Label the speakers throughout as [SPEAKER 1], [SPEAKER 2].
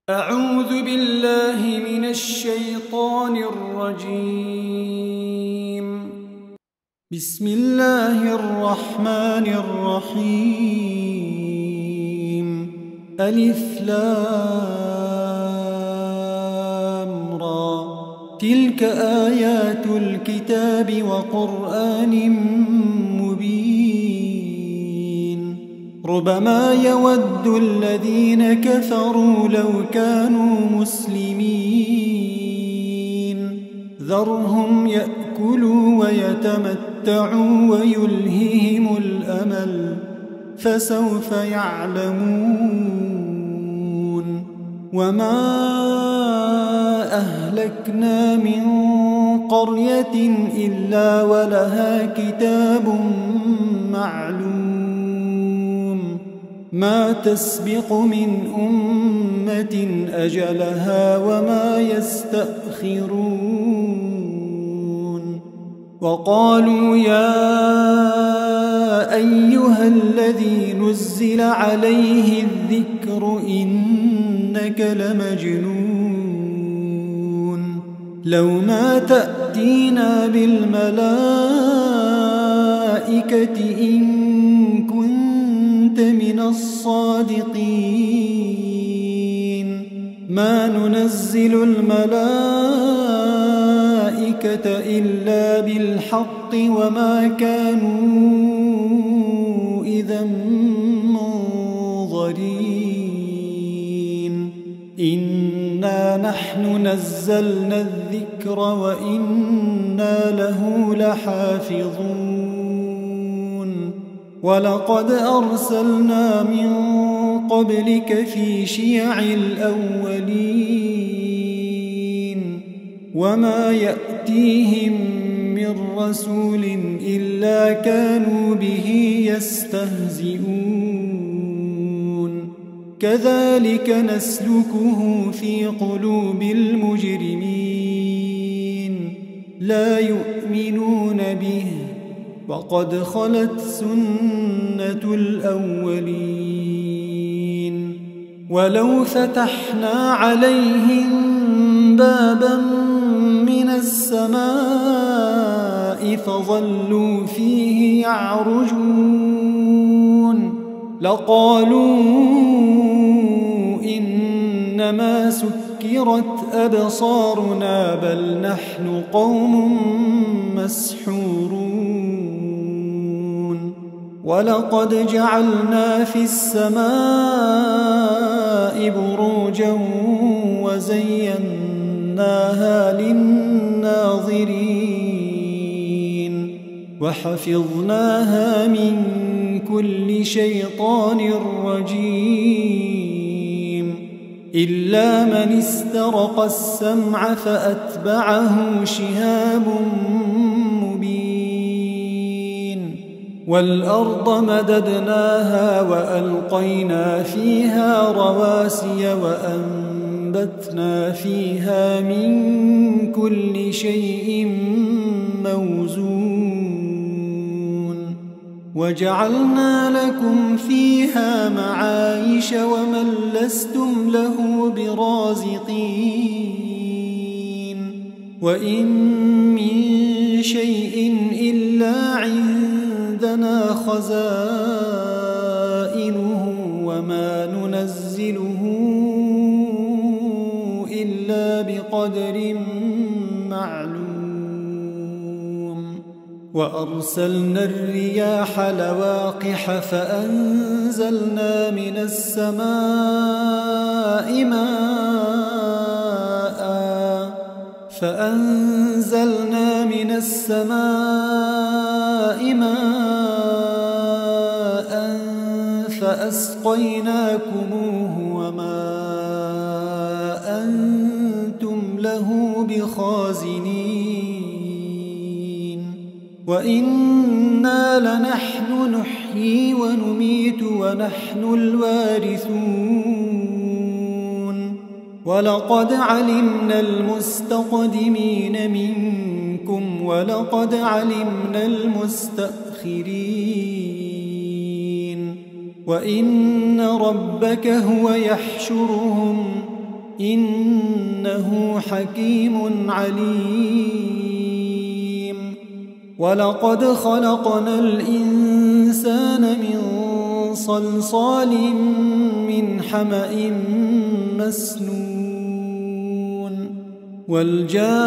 [SPEAKER 1] أعوذ بالله من الشيطان الرجيم. بسم الله الرحمن الرحيم. ألف لام را. تلك آيات الكتاب وقرآن مبين. ربما يود الذين كفروا لو كانوا مسلمين. ذرهم يأكلوا ويتمتعوا ويلههم الأمل، فسوف يعلمون. وما أهلكنا من قرية إلا ولها كتاب معلوم. ما تسبق من أمة أجلها وما يستأخرون. وقالوا يا أيها الذي نزل عليه الذكر إنك لمجنون. لو ما تأتينا بالملائكة إن كنت من الصادقين. ما ننزل الملائكة إلا بالحق وما كانوا إذا منظرين. إنا نحن نزلنا الذكر وإنا له لحافظون. ولقد أرسلنا من قبلك في شيع الأولين. وما يأتيهم من رسول إلا كانوا به يستهزئون. كذلك نسلكه في قلوب المجرمين. لا يؤمنون به وقد خلت سنة الأولين. ولو فتحنا عليهم بابا من السماء فظلوا فيه يعرجون لقالوا إنما سكرت أبصارنا بل نحن قوم مسحورون. ولقد جعلنا في السماء بروجا وزيناها للناظرين وحفظناها من كل شيطان رجيم. إلا من استرق السمع فأتبعه شهاب مبين. والأرض مددناها وألقينا فيها رواسي وأنبتنا فيها من كل شيء موزون. وجعلنا لكم فيها معايش ومن لستم له برازقين. وإن من شيء إلا عندنا خزائنه وما ننزله إلا بقدر معلوم. وأرسلنا الرياح لواقح فأنزلنا من السماء ماء فأسقيناكموه وما أنتم له بخازنين. وإنا لنحن نحيي ونميت ونحن الوارثون. ولقد علمنا المستقدمين منكم ولقد علمنا المستأخرين. وإن ربك هو يحشرهم إنه حكيم عليم. ولقد خلقنا الإنسان من صلصال من حمأ مسنون والجان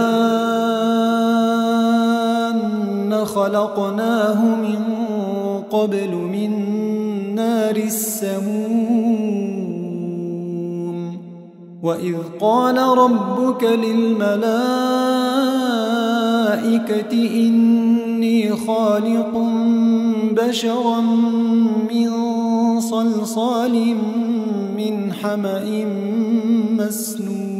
[SPEAKER 1] خلقناه من قبل من نار السموم. وإذ قال ربك للملائكة إني خالق بشرا من صلصال من حمأ مسنون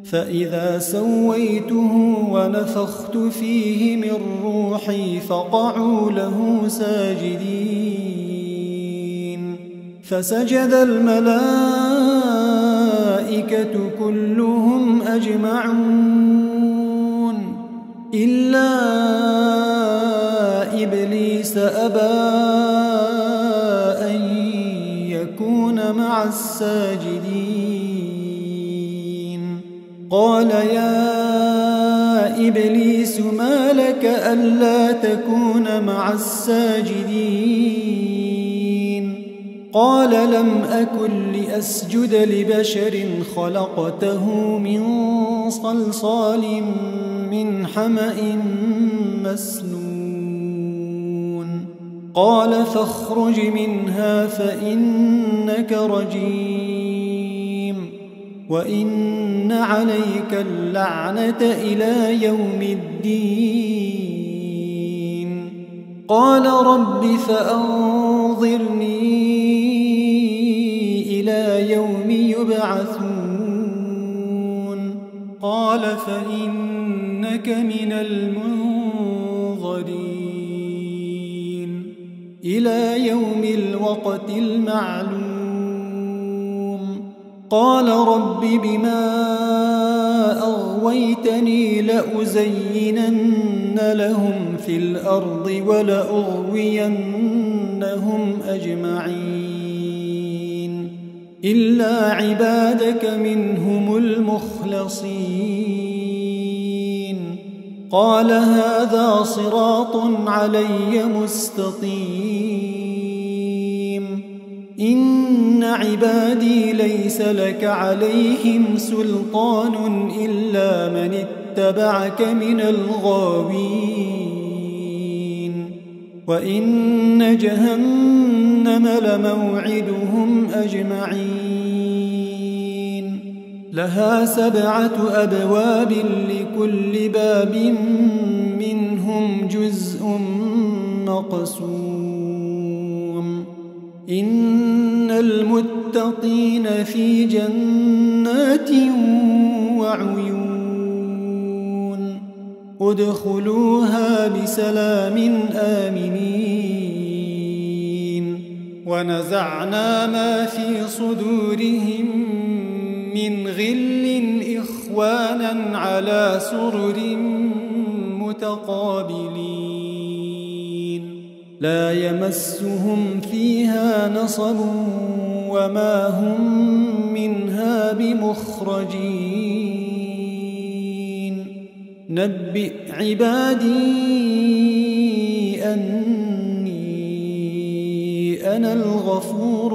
[SPEAKER 1] فإذا سويته ونفخت فيه من روحي فقعوا له ساجدين. فسجد الملائكة كلهم أجمعون إلا إبليس أبى أن يكون مع الساجدين. قال يا إبليس ما لك ألا تكون مع الساجدين؟ قال لم أكن لأسجد لبشر خلقته من صلصال من حمأ مسنون. قال فاخرج منها فإنك رجيم وإن عليك اللعنة إلى يوم الدين. قال رب فأنظرني إلى يوم يبعثون. قال فإنك من المنظرين إلى يوم الوقت المعلوم. قال رب بما أغويتني لأزينن لهم في الأرض ولأغوينهم أجمعين إلا عبادك منهم المخلصين. قال هذا صراط علي مستقيم. إن عبادي ليس لك عليهم سلطان إلا من اتبعك من الغاوين. وإن جهنم لموعدهم أجمعين لها 7 أبواب لكل باب منهم جزء مقسوم. إن المتقين في جنات وعيون ادخلوها بسلام آمنين. ونزعنا ما في صدورهم من غل إخوانا على سرر متقابلين لا يمسهم فيها نصب وما هم منها بمخرجين. نبئ عبادي أني أنا الغفور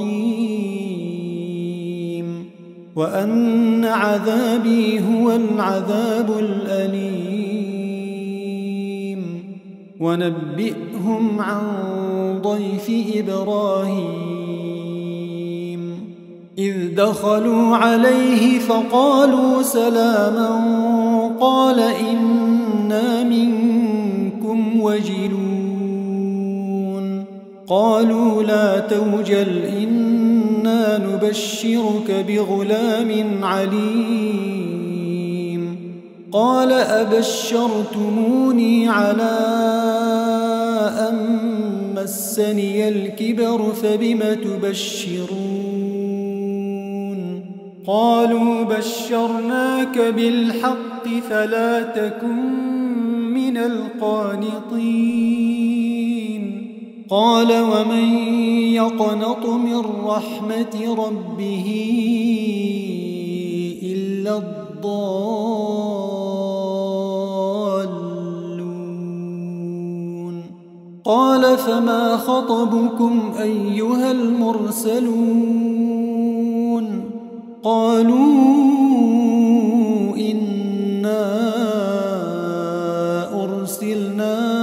[SPEAKER 1] الرحيم وأن عذابي هو العذاب الأليم. ونبئهم عن ضيف إبراهيم إذ دخلوا عليه فقالوا سلاما قال إنا منكم وجلون. قالوا لا توجل إنا نبشرك بغلام عليم. قال أبشرتموني على أن مسني الكبر فبم تبشرون. قالوا بشرناك بالحق فلا تكن من القانطين. قال ومن يقنط من رحمة ربه إلا الضالون قال فما خطبكم أيها المرسلون قالوا إنا أرسلنا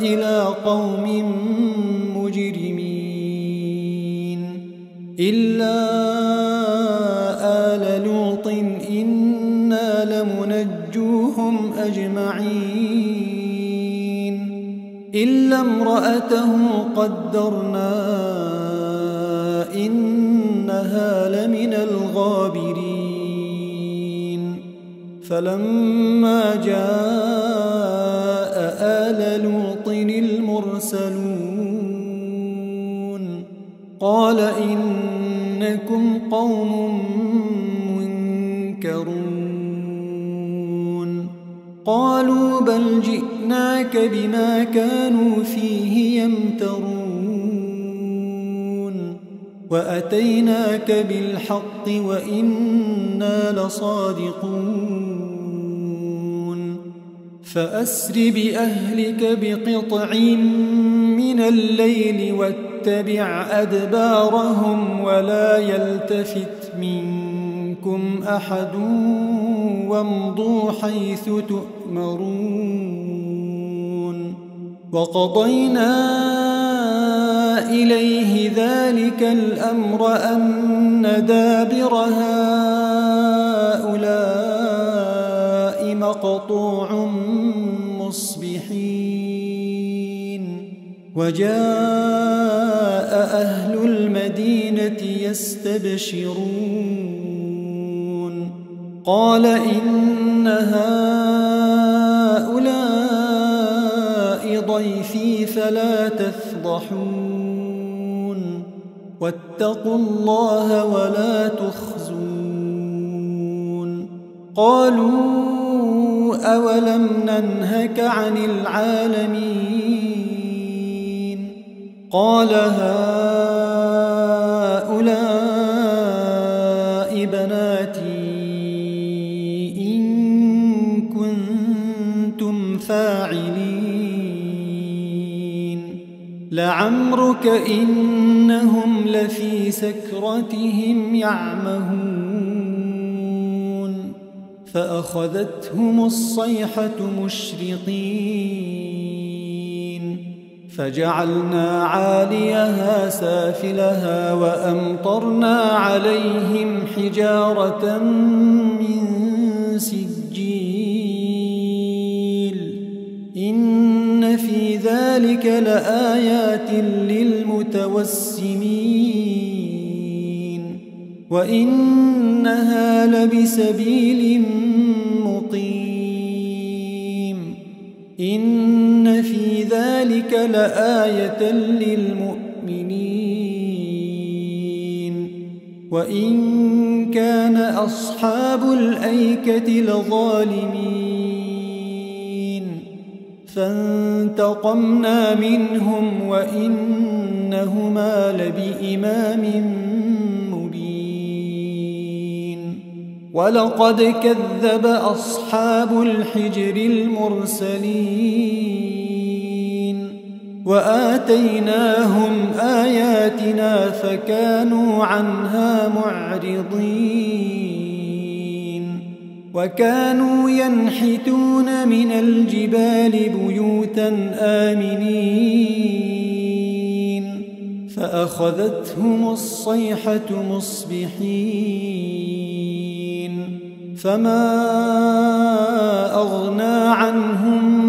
[SPEAKER 1] إلى قوم مجرمين إلا آل لوط إنا لمنجوهم أجمعين إلا امرأته قدرنا إنها لمن الغابرين فلما جاء آل لوط المرسلون قال إنكم قوم منكرون قالوا بل جئناك بما كانوا فيه يمترون وأتيناك بالحق وإنا لصادقون فأسر بأهلك بقطع من الليل واتبع أدبارهم ولا يلتفت منكم أحد وامضوا حيث تؤمرون وقضينا إليه ذلك الأمر أن دابر هؤلاء مقطوع مصبحين وجاء أهل المدينة يستبشرون قال إن هؤلاء ضيفي فلا تفضحون واتقوا الله ولا تخزون قالوا أولم ننهك عن العالمين قال هؤلاء بناتي إن كنتم فاعلين لعمرك إنهم لفي سكرتهم يعمهون فأخذتهم الصيحة مشرقين فجعلنا عاليها سافلها وأمطرنا عليهم حجارة من سجيل إن في ذلك لآيات للمتوسمين وإنها لبسبيل مقيم إن في ذلك لآية للمؤمنين وإن كان أصحاب الأيكة لظالمين فانتقمنا منهم وإنهما لبإمام مبين ولقد كذب أصحاب الحجر المرسلين وآتيناهم آياتنا فكانوا عنها معرضين وكانوا ينحتون من الجبال بيوتا آمنين فأخذتهم الصيحة مصبحين فما أغنى عنهم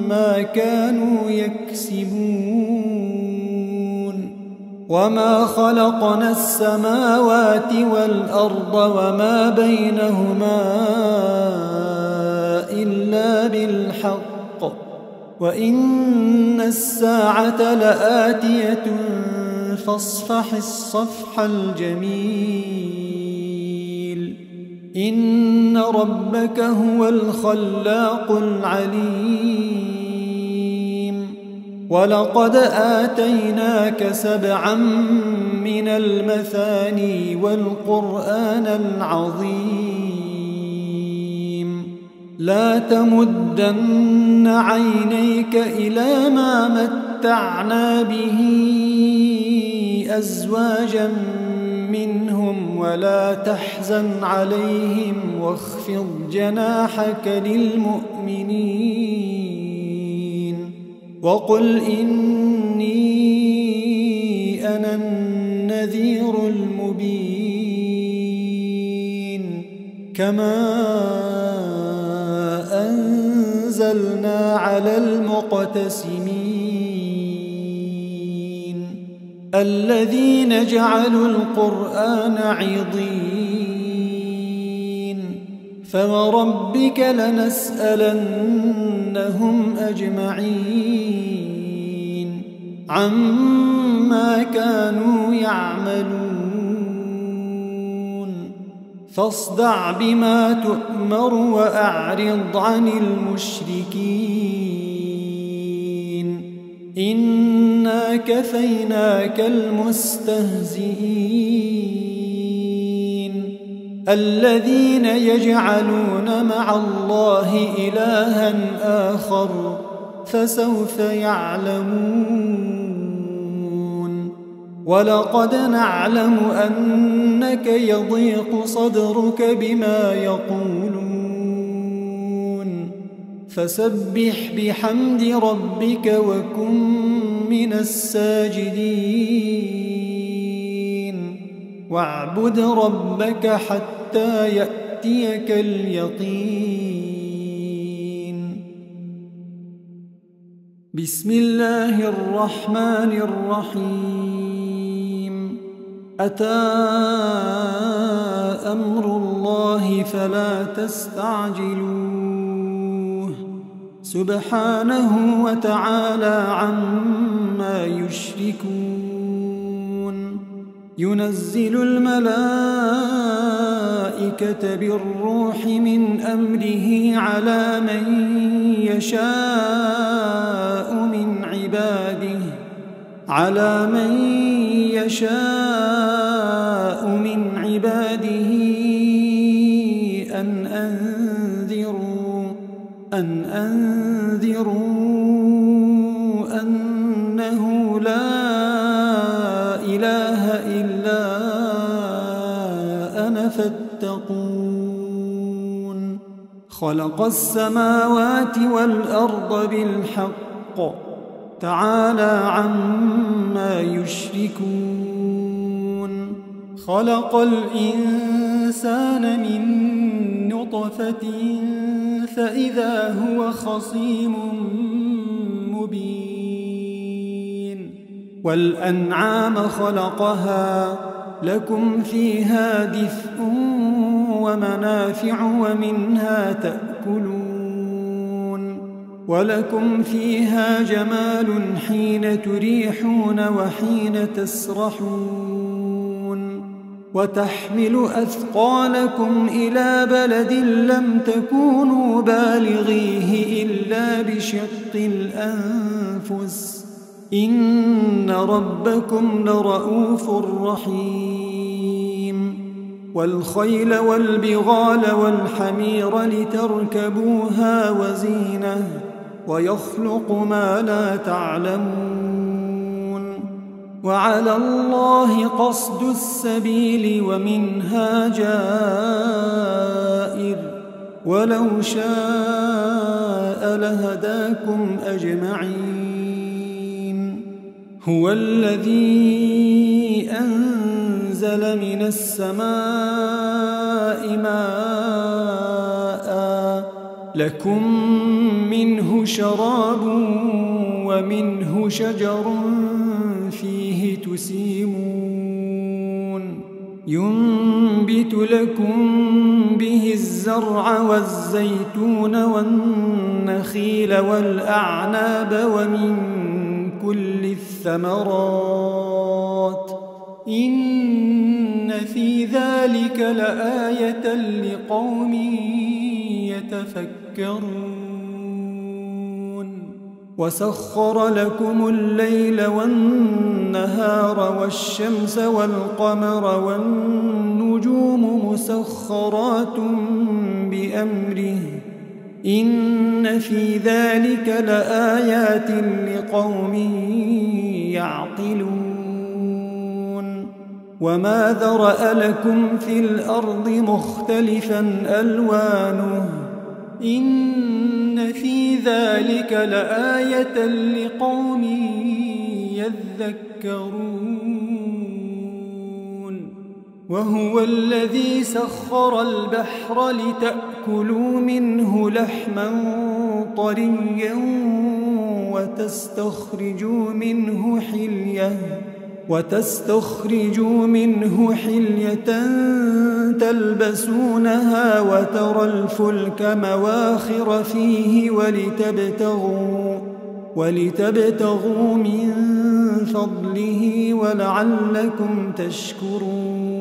[SPEAKER 1] ما كانوا يكسبون وما خلقنا السماوات والأرض وما بينهما إلا بالحق وإن الساعة لآتية فاصفح الصفح الجميل إن ربك هو الخلاق العليم ولقد آتيناك 7 من المثاني والقرآن العظيم لا تمدن عينيك إلى ما متعنا به أزواجا منهم ولا تحزن عليهم واخفض جناحك للمؤمنين وقل إني أنا النذير المبين كما أنزلنا على المقتسمين الذين جعلوا القرآن عضين فوربك لنسألنهم أجمعين عما كانوا يعملون فاصدع بما تؤمر وأعرض عن المشركين إنا كفيناك المستهزئين الذين يجعلون مع الله إلها آخر فسوف يعلمون ولقد نعلم أنك يضيق صدرك بما يقولون فسبح بحمد ربك وكن من الساجدين واعبد ربك حتى يأتيك اليقين بسم الله الرحمن الرحيم أتى أمر الله فلا تستعجلوه سبحانه وتعالى عما يشركون ينزل الملائكة بالروح من أمره على من يشاء من عباده أن أنذروا أنه لا إله إلا أنا فاتقون خلق السماوات والأرض بالحق تعالى عما يشركون خلق الإنسان من نطفة فإذا هو خصيم مبين والأنعام خلقها لكم فيها دفء ومنافع ومنها تأكلون ولكم فيها جمال حين تريحون وحين تسرحون وتحمل أثقالكم إلى بلد لم تكونوا بالغيه إلا بشق الأنفس إن ربكم لرؤوف رحيم والخيل والبغال والحمير لتركبوها وزينة ويخلق ما لا تعلمون وعلى الله قصد السبيل ومنها جائر ولو شاء لهداكم أجمعين هو الذي أنزل من السماء ماء لكم منه شراب ومنه شجر فيه تسيمون ينبت لكم به الزرع والزيتون والنخيل والأعناب ومن كل الثمرات إن في ذلك لآية لقوم يتفكرون وسخر لكم الليل والنهار والشمس والقمر والنجوم مسخرات بأمره إن في ذلك لآيات لقوم يعقلون وما ذرأ لكم في الأرض مختلفا ألوانه إن في ذلك لآية لقوم يذكرون وهو الذي سخر البحر لتأكلوا منه لحما طريا وتستخرجوا منه حلية تلبسونها وترى الفلك مواخر فيه ولتبتغوا من فضله ولعلكم تشكرون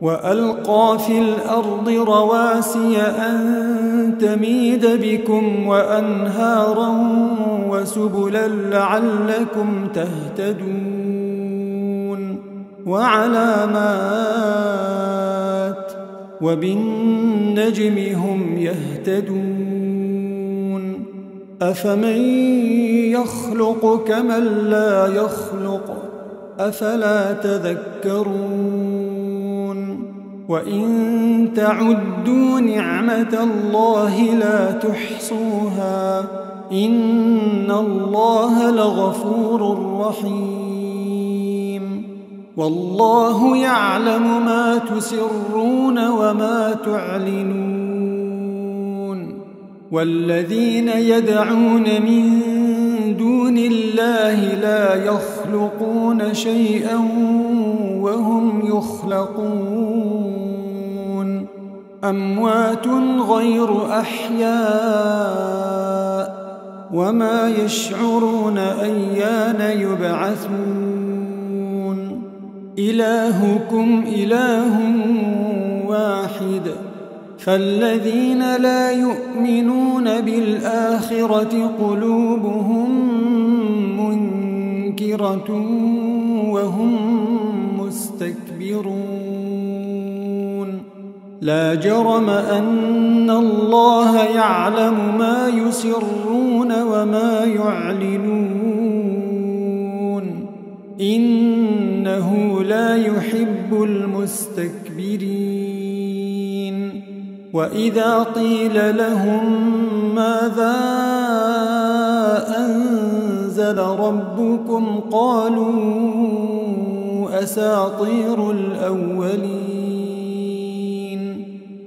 [SPEAKER 1] وألقى في الأرض رواسي أن تميد بكم وأنهارا وسبلا لعلكم تهتدون وعلامات وبالنجم هم يهتدون أفمن يخلق كمن لا يخلق أفلا تذكرون وإن تعدوا نعمة الله لا تحصوها إن الله لغفور رحيم والله يعلم ما تسرون وما تعلنون والذين يدعون من دون الله لا يخلقون شيئا وهم يخلقون أموات غير أحياء وما يشعرون أيان يبعثون إلهكم إله واحد فالذين لا يؤمنون بالآخرة قلوبهم منكرة وهم مستكبرون لا جرم أن الله يعلم ما يسرون وما يعلنون إنه لا يحب المستكبرين وإذا قيل لهم ماذا أنزل ربكم قالوا أساطير الأولين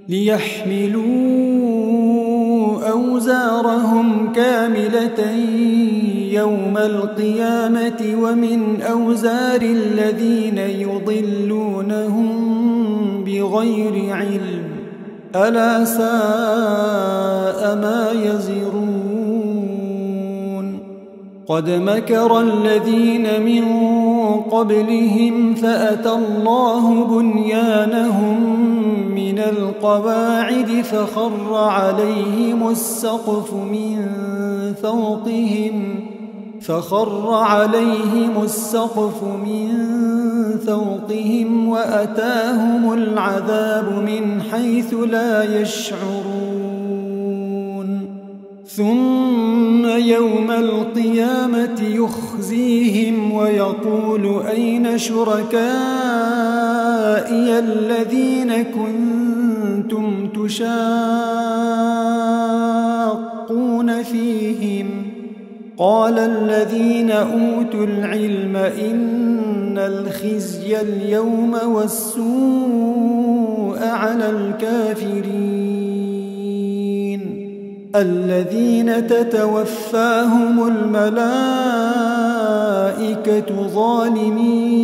[SPEAKER 1] ليحملوا أوزارهم كاملة يوم القيامة ومن أوزار الذين يضلونهم بغير علم ألا ساء ما يزرون قد مكر الذين من قبلهم فأتى الله بنيانهم من القواعد فخر عليهم السقف من فوقهم وأتاهم العذاب من حيث لا يشعرون ثم يوم القيامة يخزيهم ويقول أين شركائي الذين كنتم تشاقون فيهم قال الذين أوتوا العلم إن الخزي اليوم والسوء على الكافرين الذين تتوفاهم الملائكة ظالمي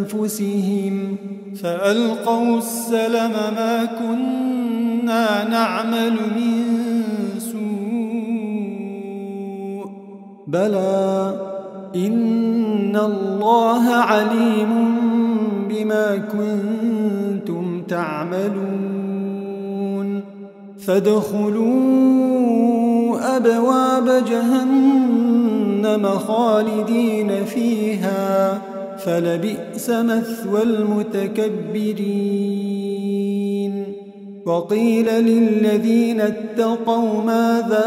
[SPEAKER 1] أنفسهم فألقوا السلم ما كنا نعمل من سوء بلى إن الله عليم بما كنتم تعملون فادخلوا أبواب جهنم خالدين فيها فلبئس مثوى المتكبرين وقيل للذين اتقوا ماذا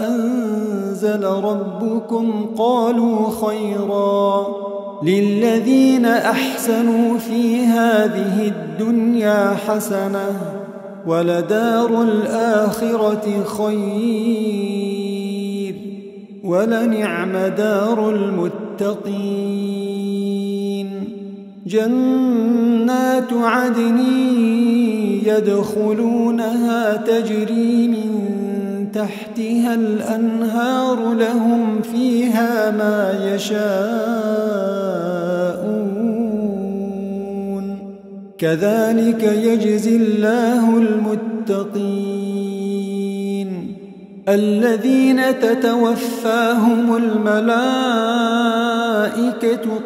[SPEAKER 1] أنزل ربكم قالوا خيرا للذين أحسنوا في هذه الدنيا حسنة ولدار الآخرة خير ولنعم دار المتقين جنات عدن يدخلونها تجري من تحتها الأنهار لهم فيها ما يشاءون كذلك يجزي الله المتقين الذين تتوفاهم الملائكة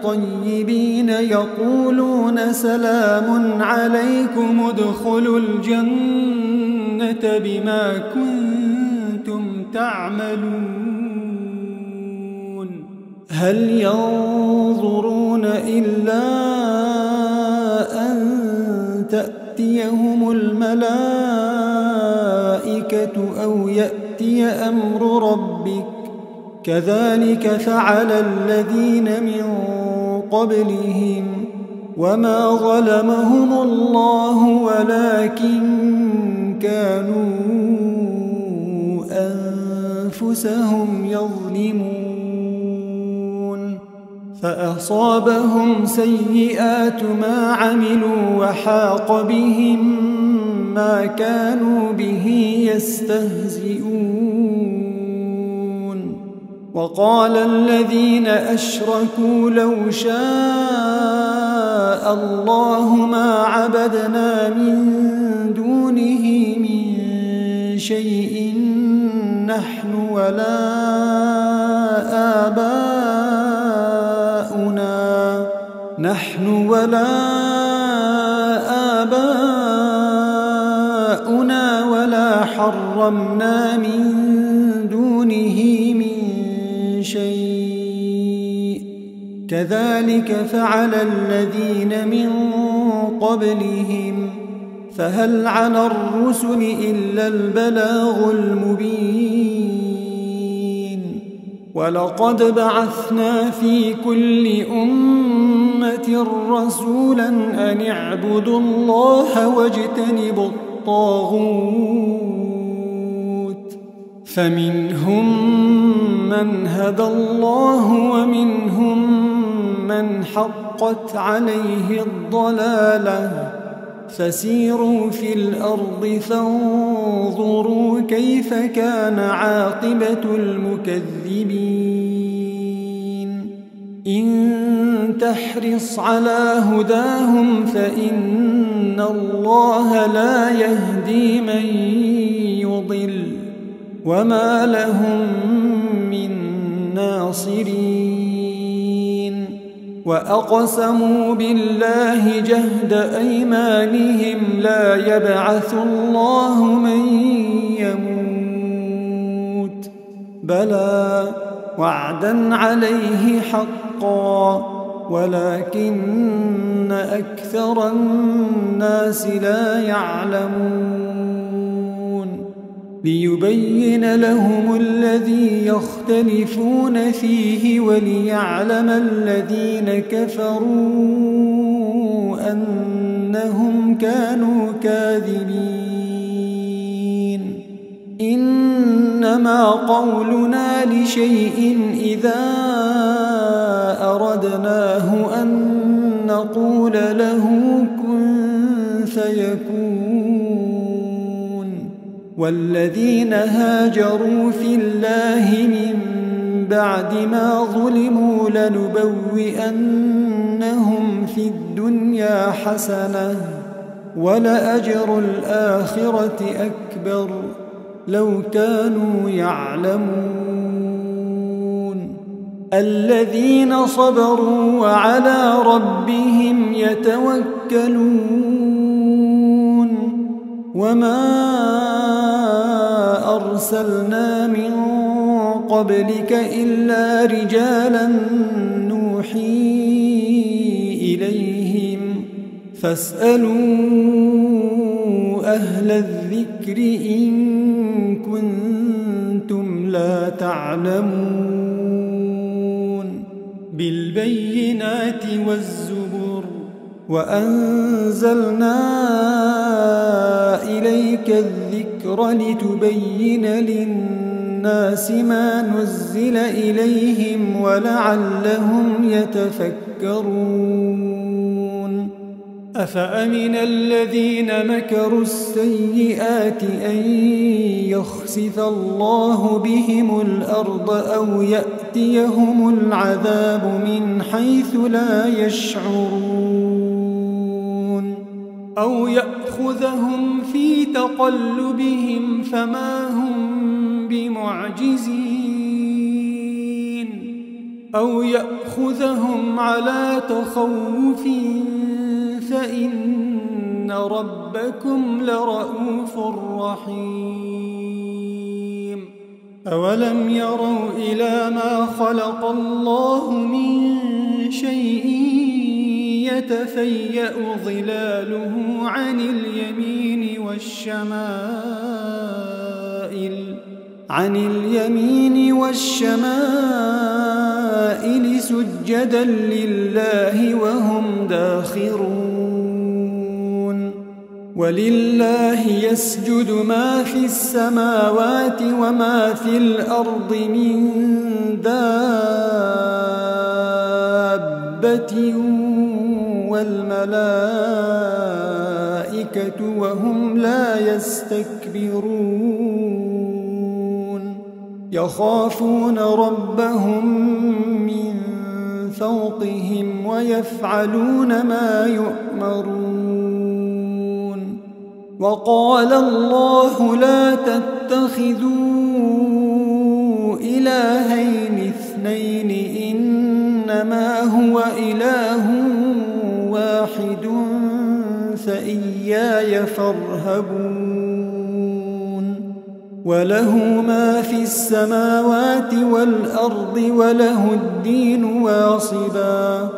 [SPEAKER 1] طيبين يقولون سلام عليكم ادخلوا الجنة بما كنتم تعملون هل ينظرون إلا أن تأتيهم الملائكة أو يأتي أمر ربك كذلك فعل الذين من قبلهم وما ظلمهم الله ولكن كانوا أنفسهم يظلمون فأصابهم سيئات ما عملوا وحاق بهم ما كانوا به يستهزئون وقال الذين أشركوا لو شاء الله ما عبدنا من دونه من شيء نحن ولا آباؤنا ولا حرمنا من دونه من شيء كذلك فعل الذين من قبلهم فهل على الرسل إلا البلاغ المبين ولقد بعثنا في كل أمة رسولا أن اعبدوا الله واجتنبوا الطاغوت فمنهم من هدى الله ومنهم من حقت عليه الضلالة فسيروا في الأرض فانظروا كيف كان عاقبة المكذبين إن تحرص على هداهم فإن الله لا يهدي من يضل وما لهم من ناصرين وأقسموا بالله جهد أيمانهم لا يبعث الله من يموت بلى وعدا عليه حقا ولكن أكثر الناس لا يعلمون ليبين لهم الذي يختلفون فيه وليعلم الذين كفروا أنهم كانوا كاذبين إنما قولنا لشيء إذا أردناه أن نقول له كن فيكون والذين هاجروا في الله من بعد ما ظلموا لنبوئنهم في الدنيا حسنة ولأجر الآخرة أكبر لو كانوا يعلمون الذين صبروا وعلى ربهم يتوكلون وما أرسلنا من قبلك إلا رجالا نوحي إليهم فاسألوا أهل الذكر إن كنتم لا تعلمون بالبينات والزبر وأنزلنا إليك الذكر لتبين للناس ما نزل إليهم ولعلهم يتفكرون أفأمن الذين مكروا السيئات أن يخسف الله بهم الأرض أو يأتيهم العذاب من حيث لا يشعرون أو يأخذهم في تقلبهم فما هم بمعجزين أو يأخذهم على تخوف فإن ربكم لرؤوف رحيم أولم يروا إلى ما خلق الله من شيء يتفيأ ظلاله عن اليمين والشمائل سجدا لله وهم داخرون ولله يسجد ما في السماوات وما في الأرض من دابة والملائكة وهم لا يستكبرون يخافون ربهم من فوقهم ويفعلون ما يؤمرون وقال الله لا تتخذوا إلهين اثنين إنما هو إله واحد فإياي فارهبون وله ما في السماوات والأرض وله الدين واصبا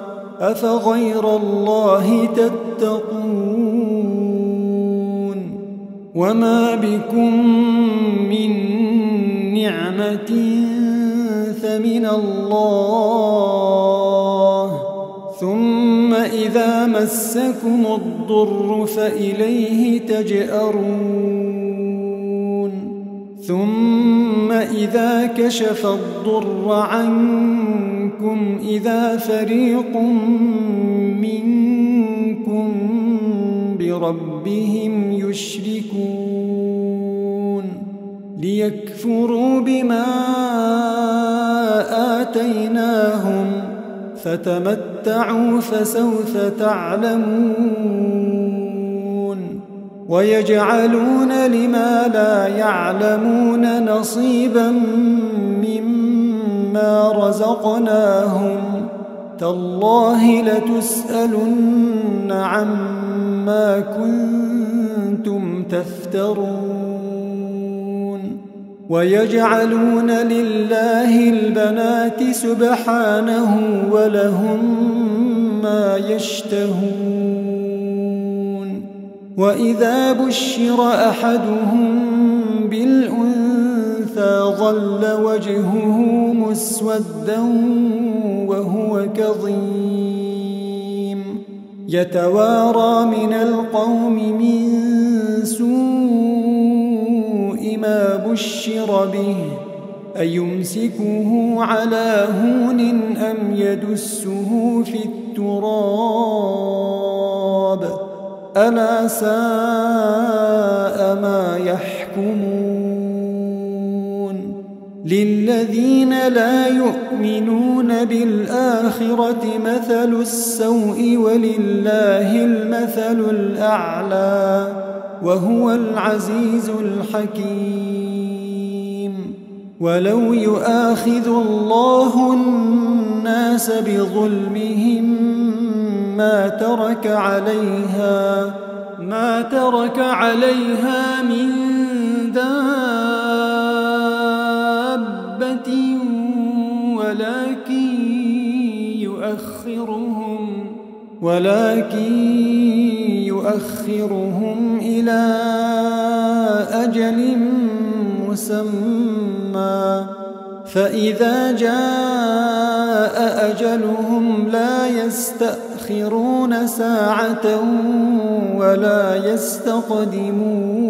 [SPEAKER 1] أفغير الله تتقون وما بكم من نعمة فمن الله ثم إذا مسكم الضر فإليه تجأرون ثم إذا كشف الضر عنكم إذا فريق منكم بربهم يشركون ليكفروا بما آتيناهم فتمتعوا فسوف تعلمون ويجعلون لما لا يعلمون نصيبا مما رزقناهم تالله لتسألن عما كنتم تفترون ويجعلون لله البنات سبحانه ولهم ما يشتهون وإذا بشر أحدهم بالأنثى ظل وجهه مسودا وهو كظيم يتوارى من القوم من سوء ما بشر به أيمسكه على هون أم يدسه في التراب ألا ساء ما يحكمون للذين لا يؤمنون بالآخرة مثل السوء ولله المثل الأعلى وهو العزيز الحكيم ولو يؤاخذ الله الناس بظلمهم ما ترك عليها من دابة ولكن يؤخرهم إلى أجل مسمى فإذا جاء أجلهم لا يستأخرون ساعة ولا يستقدمون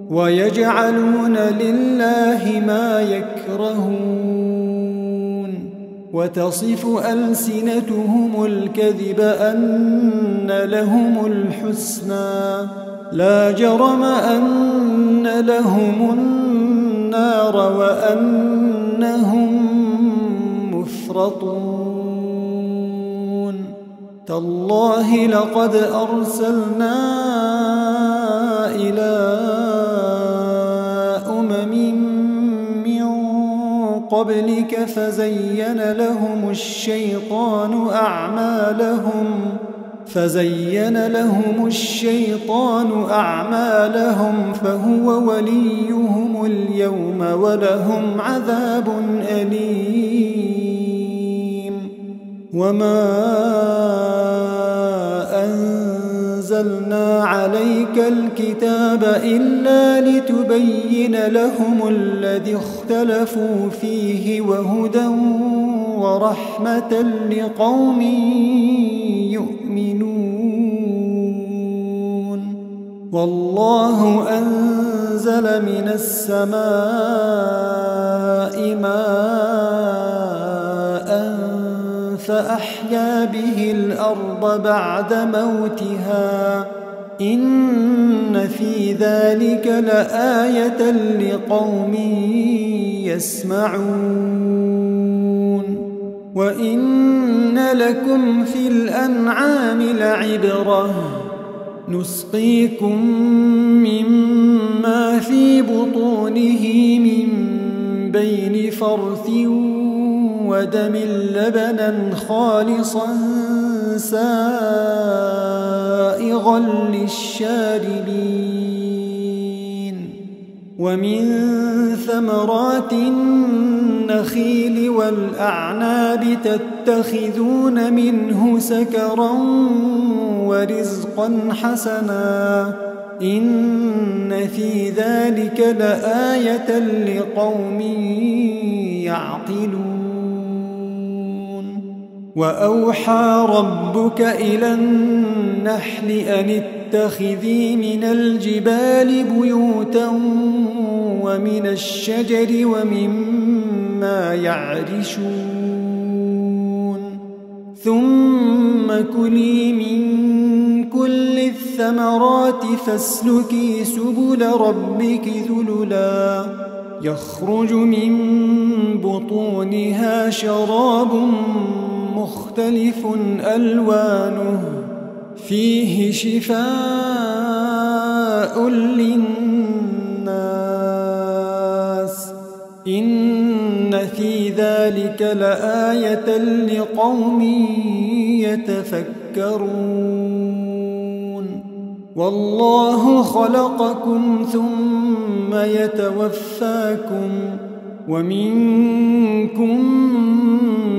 [SPEAKER 1] ويجعلون لله ما يكرهون وتصف ألسنتهم الكذب أن لهم الحسنى لا جرم أن لهم النار وأنهم مفرطون تالله لقد أرسلنا إلى أمم من قبلك فزين لهم الشيطان أعمالهم فهو وليهم اليوم ولهم عذاب أليم وما أنزلنا عليك الكتاب إلا لتبين لهم الذي اختلفوا فيه وهدى ورحمة لقوم يؤمنون والله أنزل من السماء ماء فأحيا به الأرض بعد موتها إن في ذلك لآية لقوم يسمعون وإن لكم في الأنعام لعبرة نسقيكم مما في بطونه من بين فرث ودم لبنا خالصا سائغا للشاربين ومن ثمرات النخيل والأعناب تتخذون منه سكرا ورزقا حسنا إن في ذلك لآية لقوم يعقلون وأوحى ربك إلى النحل أن اتخذي من الجبال بيوتا ومن الشجر ومما يعرشون ثم كلي من كل الثمرات فاسلكي سبل ربك ذللا يخرج من بطونها شراب مختلف ألوانه فيه شفاء للناس إن في ذلك لآية لقوم يتفكرون والله خلقكم ثم يتوفاكم ومنكم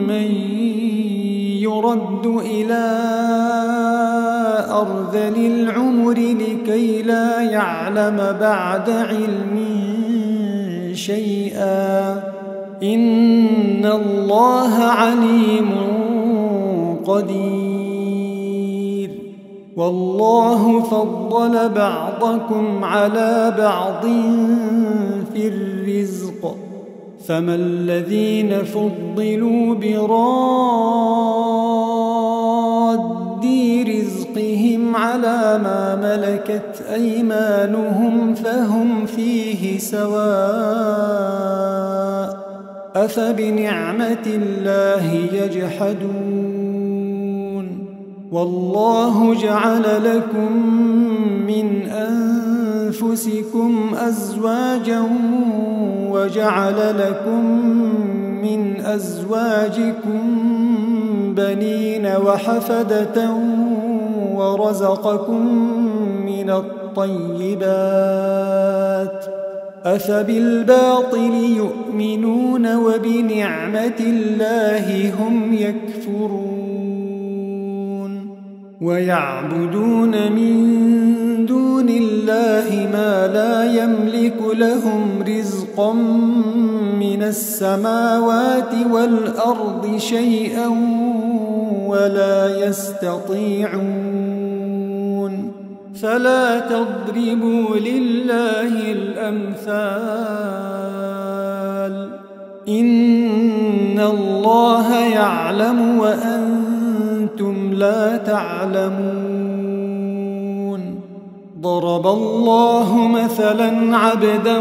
[SPEAKER 1] من يرد إلى أرذل العمر لكي لا يعلم بعد علم شيئا إن الله عليم قدير والله فضل بعضكم على بعض في الرزق فما الذين فضلوا براد رزقهم على ما ملكت أيمانهم فهم فيه سواء أفبنعمة الله يجحدون والله جعل لكم من أنفسكم أزواجا وجعل لكم من أزواجكم بنين وحفدة ورزقكم من الطيبات أفبالباطل يؤمنون وبنعمة الله هم يكفرون ويعبدون من دون الله ما لا يملك لهم رزقا من السماوات والأرض شيئا ولا يستطيعون فلا تضربوا لله الأمثال إن الله يعلم وأنتم لا تعلمون ضرب الله مثلا عبدا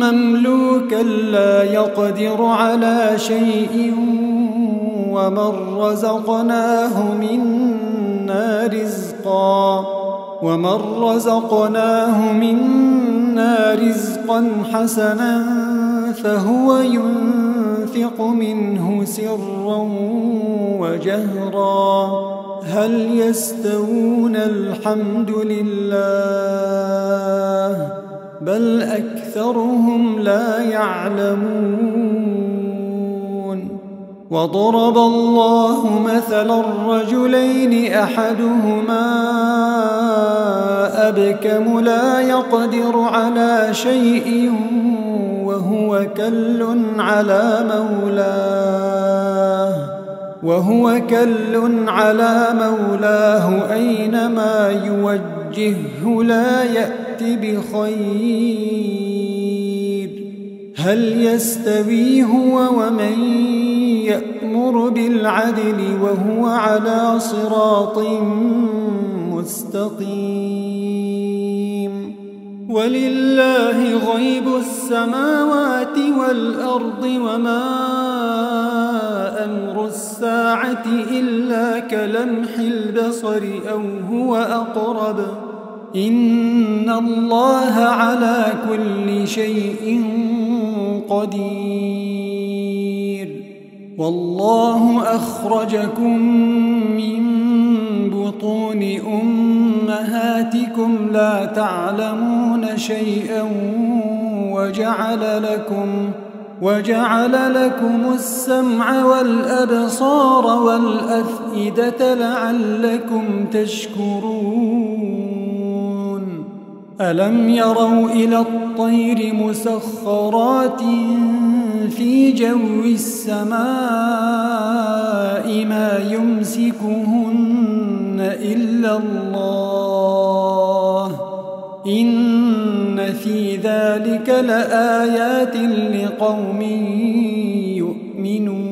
[SPEAKER 1] مملوكا لا يقدر على شيء ومن رزقناه منا رزقا حسنا فهو ينفق منه سرا وجهرا هل يستوون الحمد لله بل أكثرهم لا يعلمون وضرب الله مثلا الرجلين أحدهما أبكم لا يقدر على شيء وهو كل على مولاه أينما يوجهه لا يأت بخير هل يستوي هو ومن يأمر بالعدل وهو على صراط مستقيم ولله غيب السماوات والأرض وما أمر الساعة إلا كلمح البصر أو هو أقرب إن الله على كل شيء قدير والله أخرجكم من بطون أمهاتكم لا تعلمون شيئا وجعل لكم السمع والأبصار والأفئدة لعلكم تشكرون ألم يروا إلى الطير مسخرات في جو السماء ما يمسكهن إلا الله إن في ذلك لآيات لقوم يؤمنون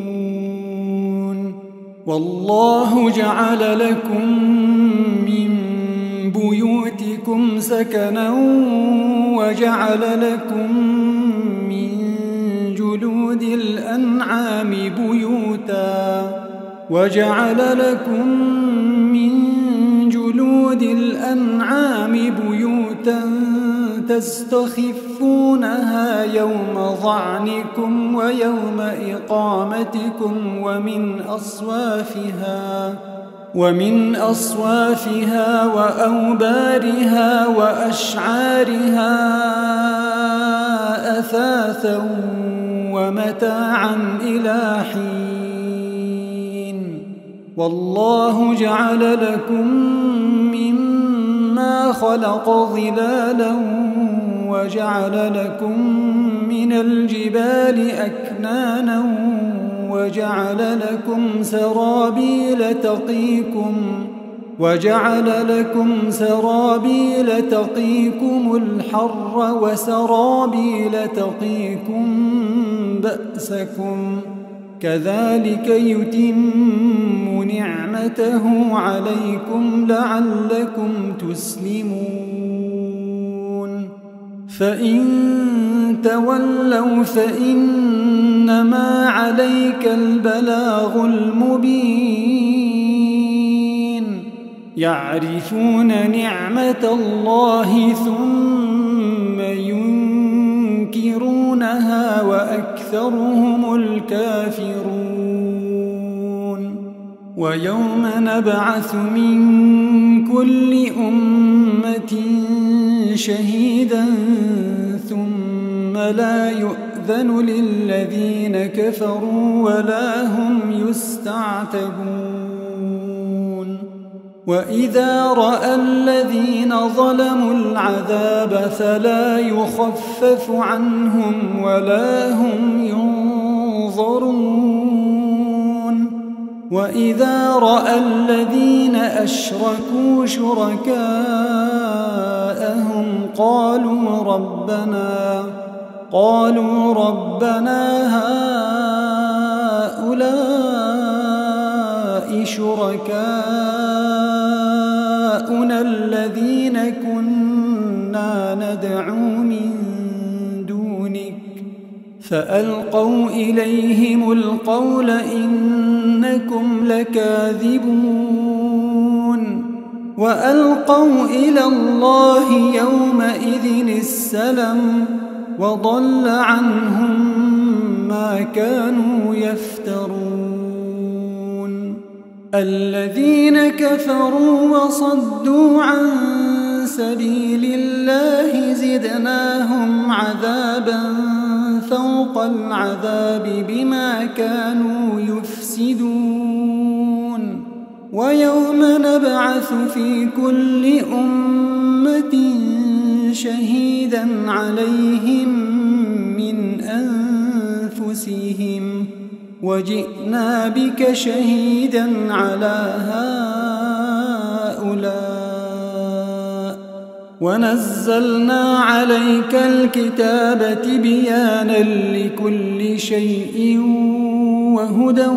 [SPEAKER 1] والله جعل لكم من بيوتكم سكنا وجعل لكم من جلود الأنعام بيوتا تستخفونها يوم ظعنكم ويوم إقامتكم ومن أصوافها وأوبارها وأشعارها أثاثا ومتاعا إلى حين والله جعل لكم مما خلق ظلالا وجعل لكم من الجبال أكنانا وجعل لكم سرابيل تقيكم الحر وسرابيل تقيكم بأسكم كذلك يتم نعمته عليكم لعلكم تسلمون فإن تولوا فإنما عليك البلاغ المبين يعرفون نعمة الله ثم ينكرونها وأكثرهم الكافرون ويوم نبعث من كل أمة شهيدا ثم ثم لا يؤذن للذين كفروا ولا هم يستعتبون وإذا رأى الذين ظلموا العذاب فلا يخفف عنهم ولا هم ينظرون وإذا رأى الذين أشركوا شركاءهم قالوا ربنا هؤلاء شركاؤنا الذين كنا ندعو من دونك فألقوا إليهم القول إنكم لكاذبون وألقوا إلى الله يومئذ السلم وضل عنهم ما كانوا يفترون الذين كفروا وصدوا عن سبيل الله زدناهم عذابا فوق العذاب بما كانوا يفسدون ويوم نبعث في كل أمة شهيدا عليهم من أنفسهم وجئنا بك شهيدا على هؤلاء ونزلنا عليك الكتاب تبيانا لكل شيء وهدى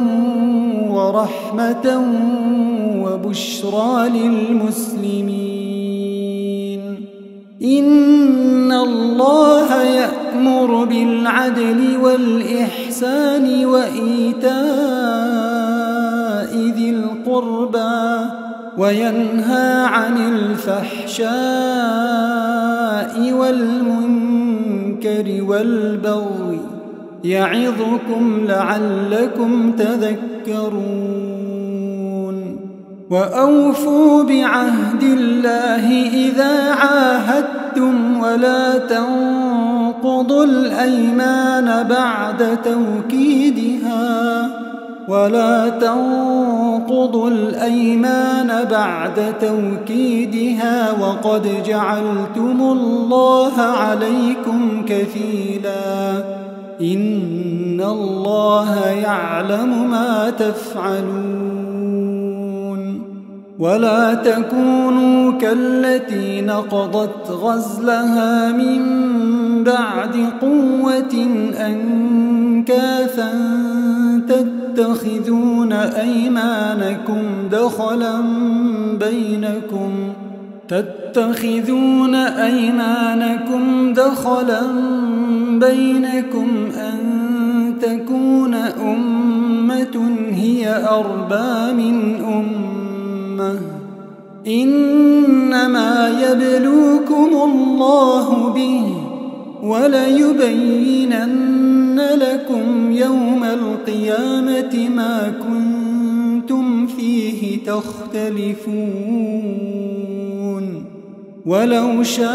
[SPEAKER 1] ورحمة وبشرى للمسلمين إن الله يأمر بالعدل والإحسان وإيتاء ذي القربى وينهى عن الفحشاء والمنكر والبغي يعظكم لعلكم تذكرون وأوفوا بعهد الله إذا عاهدتم ولا تنقضوا الأيمان بعد توكيدها وقد جعلتم الله عليكم كفيلا إن الله يعلم ما تفعلون ولا تكونوا كالتي نقضت غزلها من بعد قوة أنكاثا تتخذون أيمانكم دخلا بينكم أن تكون أمة هي أربى من أمة إنما يبلوكم الله به وليبينن لكم يوم القيامة ما كنتم فيه تختلفون ولو شاء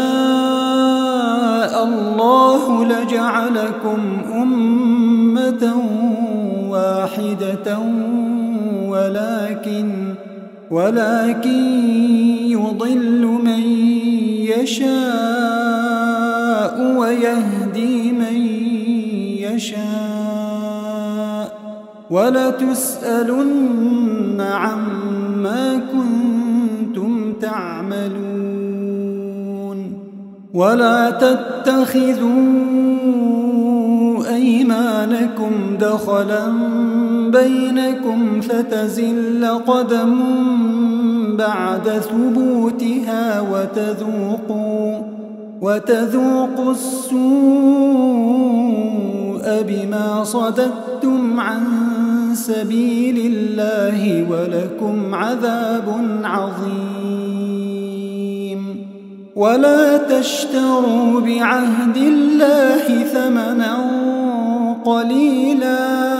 [SPEAKER 1] الله لجعلكم أمة واحدة ولكن يضل من يشاء ويهدي من يشاء ولتسألن عما كنتم تعملون ولا تتخذوا أيمانكم دخلا بينكم فتزل قدم بعد ثبوتها وتذوقوا السوء بما صددتم عن سبيل الله ولكم عذاب عظيم ولا تشتروا بعهد الله ثمنا قليلا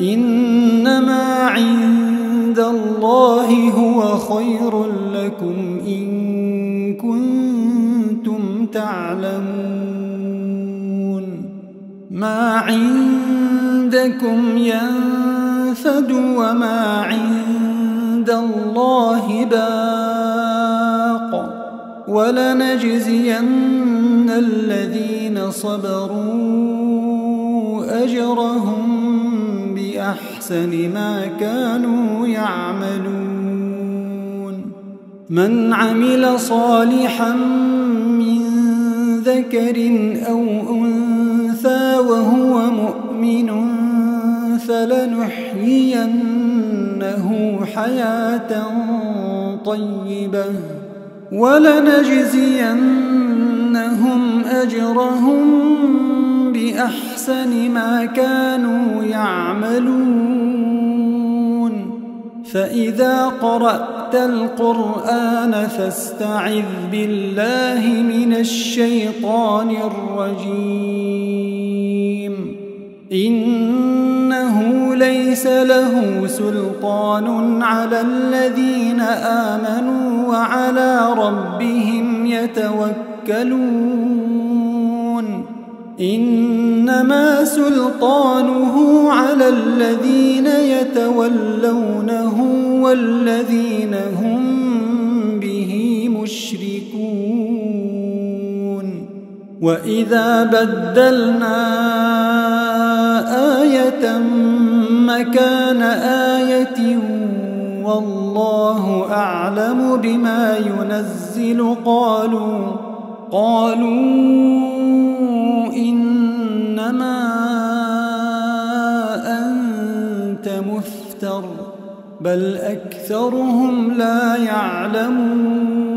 [SPEAKER 1] إنما عند الله هو خير لكم إن كنتم تعلمون ما عندكم ينفد وما عند الله باق ولنجزين الذين صبروا أجرهم بأحسن ما كانوا يعملون من عمل صالحا من ذكر أو أنثى وهو مؤمن فلنحيينه حياة طيبة ولنجزينهم أجرهم بأحسن ما كانوا يعملون فإذا قرأت القرآن فاستعذ بالله من الشيطان الرجيم إنه ليس له سلطان على الذين آمنوا وعلى ربهم يتوكلون إنما سلطانه على الذين يتولونه والذين هم به مشركون وإذا بدلنا آية مكان آية والله أعلم بما ينزل قالوا إنما أنت مفتر بل أكثرهم لا يعلمون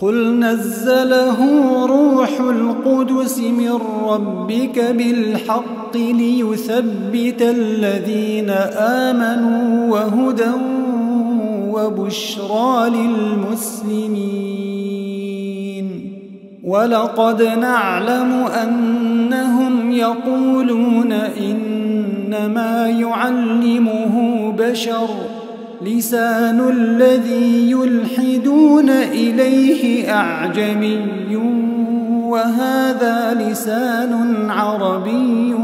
[SPEAKER 1] قل نزله روح القدس من ربك بالحق ليثبت الذين آمنوا وهدى وبشرى للمسلمين ولقد نعلم أنهم يقولون إنما يعلمه بشر لسان الذي يلحدون إليه أعجمي وهذا لسان عربي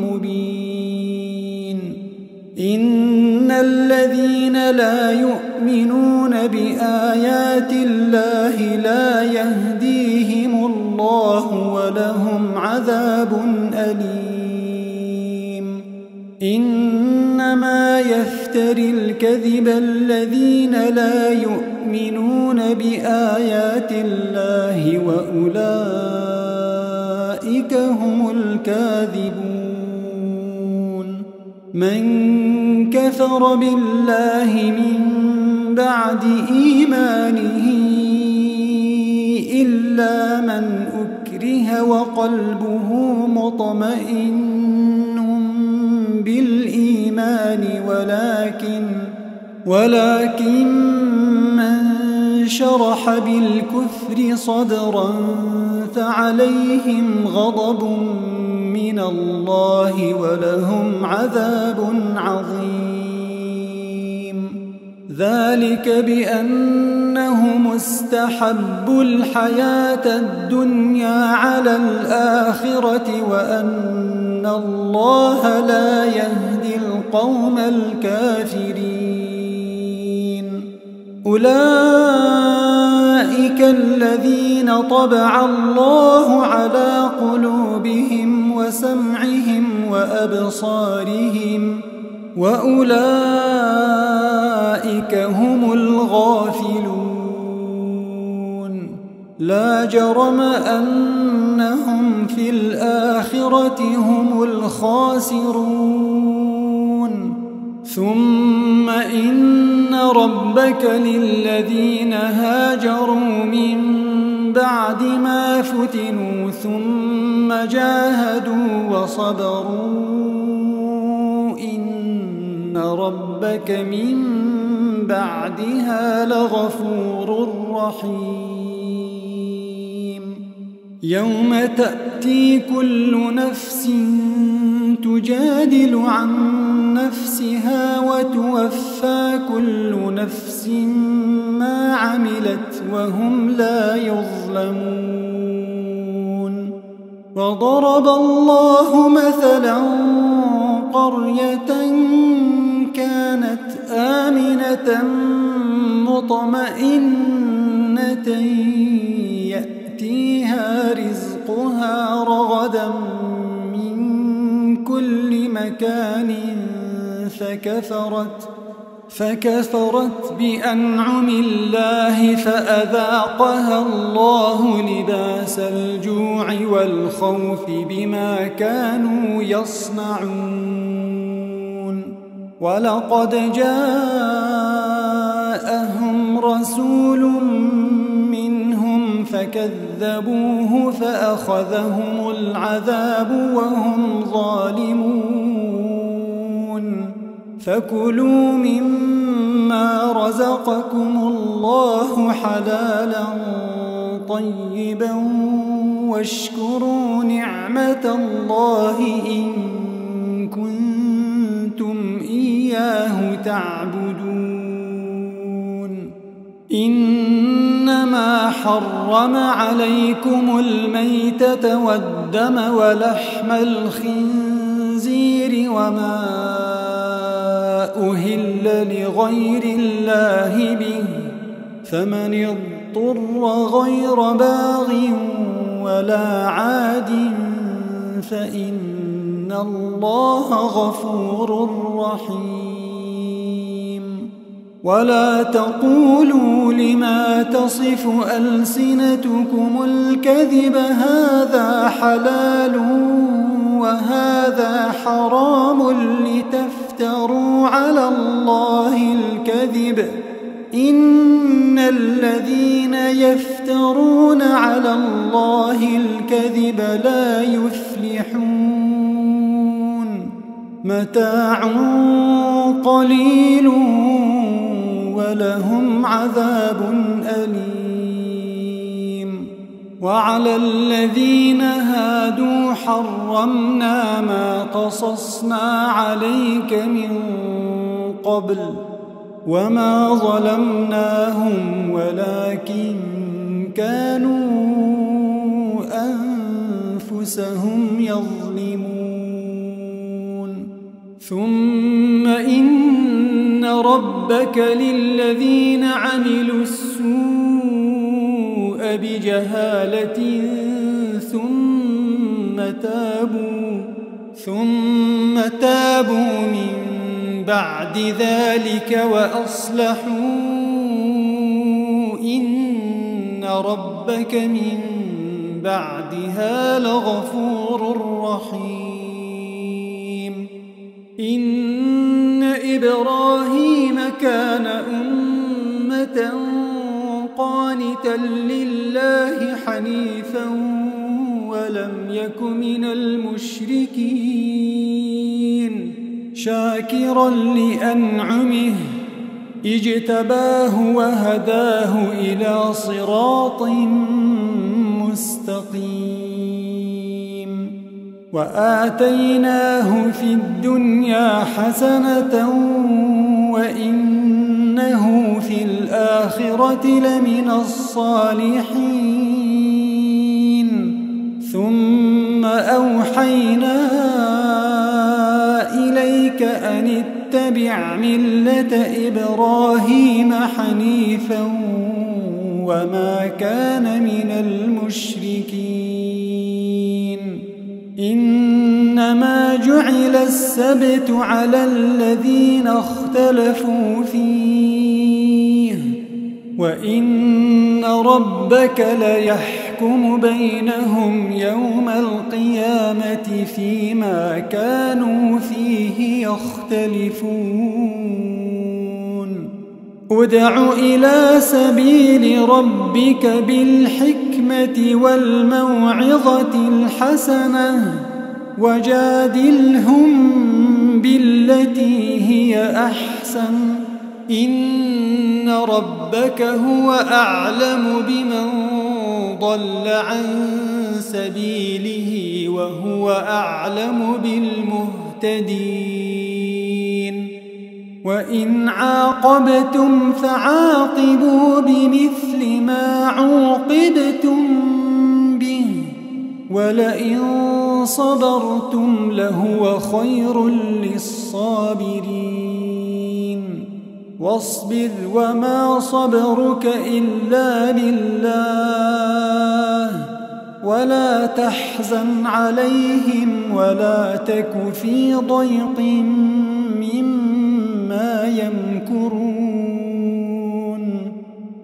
[SPEAKER 1] مبين إن الذين لا يؤمنون بآيات الله لا يهديهم الله ولهم عذاب أليم إنما يفتري الكذب الذين لا يؤمنون بآيات الله وأولئك هم الكاذبون من كفر بالله من بعد إيمانه إلا من أكره وقلبه مطمئن بالإيمان ولكن من شرح بالكفر صدرا فعليهم غضب من الله ولهم عذاب عظيم ذلك بأنهم استحبوا الحياة الدنيا على الآخرة وأن الله لا يهدي القوم الكافرين أولئك الذين طبع الله على قلوبهم وسمعهم وأبصارهم وأولئك هم الغافلون لا جرم أنهم في الآخرة هم الخاسرون ثم إن ربك للذين هاجروا من بعد ما فتنوا ثم جاهدوا وصبروا إن ربك من بعدها لغفور رحيم يوم تأتي كل نفس تجادل عن نفسها وتوفى كل نفس ما عملت وهم لا يظلمون وضرب الله مثلا قرية كانت آمنة مطمئنة يأتيها رزقها رغدا من كل مكان فكفرت بأنعم الله فأذاقها الله لباس الجوع والخوف بما كانوا يصنعون ولقد جاءهم رسول منهم فكذبوه فأخذهم العذاب وهم ظالمون فكلوا مما رزقكم الله حلالا طيبا واشكروا نعمة الله إن كنتم إياه تعبدون إنما حرم عليكم الميتة والدم ولحم الخنزير وما أهل لغير الله به فمن اضطر غير باغ ولا عاد فإن الله غفور رحيم ولا تقولوا لما تصف ألسنتكم الكذب هذا حلال وهذا حرام لتفتروا على الله الكذب إن الذين يفترون على الله الكذب لا يفلحون متاع قليل ولهم عذاب أليم وعلى الذين هادوا حرمنا ما قصصنا عليك من قبل وما ظلمناهم ولكن كانوا أنفسهم يظلمون ثم إن ربك للذين عملوا السوء بجهالة ثم تابوا من بعد ذلك وأصلحوا إن ربك من بعدها لغفور رحيم إن إبراهيم كان أمة قانتا لله حنيفا ولم يك من المشركين شاكرا لأنعمه اجتباه وهداه إلى صراط مستقيم وآتيناه في الدنيا حسنة وإنه في الآخرة لمن الصالحين ثم أوحينا إليك أن اتبع ملة إبراهيم حنيفا وما كان من المشركين إنما جعل السبت على الذين اختلفوا فيه وإن ربك ليحكم بينهم يوم القيامة فيما كانوا فيه يختلفون ادع إلى سبيل ربك بالحكمة والموعظة الحسنة وجادلهم بالتي هي أحسن إن ربك هو أعلم بمن ضل عن سبيله وهو أعلم بالمهتدين وإن عاقبتم فعاقبوا بمثل ما عوقبتم به ولئن صبرتم لهو خير للصابرين واصبر وما صبرك إلا بالله ولا تحزن عليهم ولا تك في ضيق مما يمكرون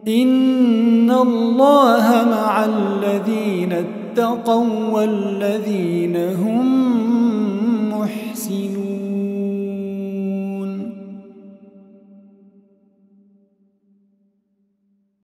[SPEAKER 1] إن الله مع الذين اتقوا والذين هم